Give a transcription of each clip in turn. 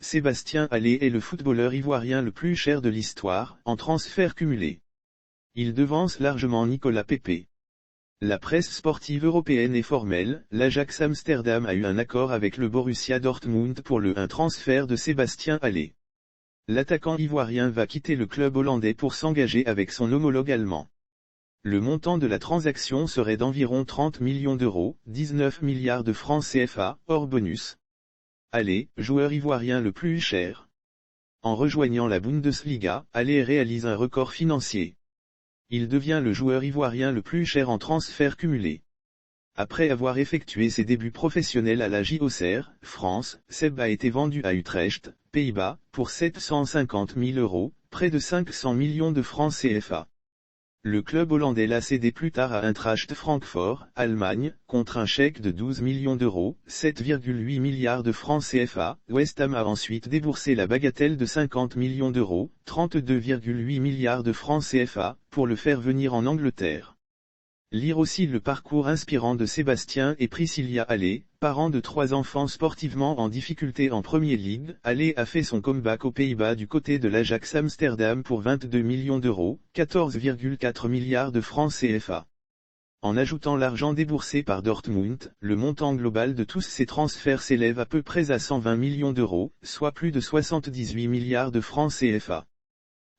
Sébastien Haller est le footballeur ivoirien le plus cher de l'histoire, en transfert cumulé. Il devance largement Nicolas Pepe. La presse sportive européenne est formelle, l'Ajax Amsterdam a eu un accord avec le Borussia Dortmund pour un transfert de Sébastien Haller. L'attaquant ivoirien va quitter le club hollandais pour s'engager avec son homologue allemand. Le montant de la transaction serait d'environ 30 millions d'euros, 19 milliards de francs CFA, hors bonus. Haller, joueur ivoirien le plus cher. En rejoignant la Bundesliga, Haller réalise un record financier. Il devient le joueur ivoirien le plus cher en transfert cumulé. Après avoir effectué ses débuts professionnels à la JOCR, France, Seb a été vendu à Utrecht, Pays-Bas, pour 750 000 euros, près de 500 millions de francs CFA. Le club hollandais l'a cédé plus tard à Eintracht Francfort, Allemagne, contre un chèque de 12 millions d'euros, 7,8 milliards de francs CFA. West Ham a ensuite déboursé la bagatelle de 50 millions d'euros, 32,8 milliards de francs CFA, pour le faire venir en Angleterre. Lire aussi le parcours inspirant de Sébastien et Priscilla Haller, parents de 3 enfants sportivement en difficulté en Premier League. Haller a fait son comeback aux Pays-Bas du côté de l'Ajax Amsterdam pour 22 millions d'euros, 14,4 milliards de francs CFA. En ajoutant l'argent déboursé par Dortmund, le montant global de tous ces transferts s'élève à peu près à 120 millions d'euros, soit plus de 78 milliards de francs CFA.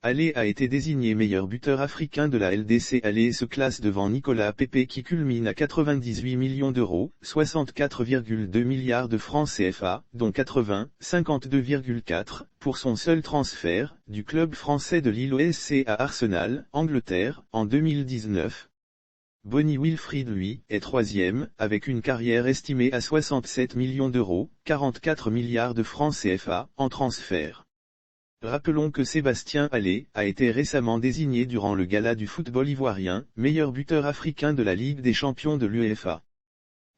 Haller a été désigné meilleur buteur africain de la LDC. Haller se classe devant Nicolas Pepe qui culmine à 98 millions d'euros, 64,2 milliards de francs CFA, dont 52,4, pour son seul transfert, du club français de Lille OSC à Arsenal, Angleterre, en 2019. Bonnie Wilfried lui, est 3e, avec une carrière estimée à 67 millions d'euros, 44 milliards de francs CFA, en transfert. Rappelons que Sébastien Haller a été récemment désigné durant le gala du football ivoirien, meilleur buteur africain de la Ligue des champions de l'UEFA.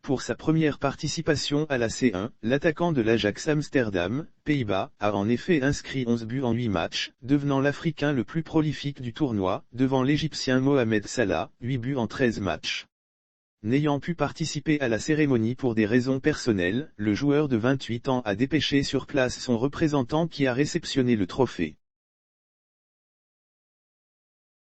Pour sa première participation à la C1, l'attaquant de l'Ajax Amsterdam, Pays-Bas, a en effet inscrit 11 buts en 8 matchs, devenant l'Africain le plus prolifique du tournoi, devant l'Égyptien Mohamed Salah, 8 buts en 13 matchs. N'ayant pu participer à la cérémonie pour des raisons personnelles, le joueur de 28 ans a dépêché sur place son représentant qui a réceptionné le trophée.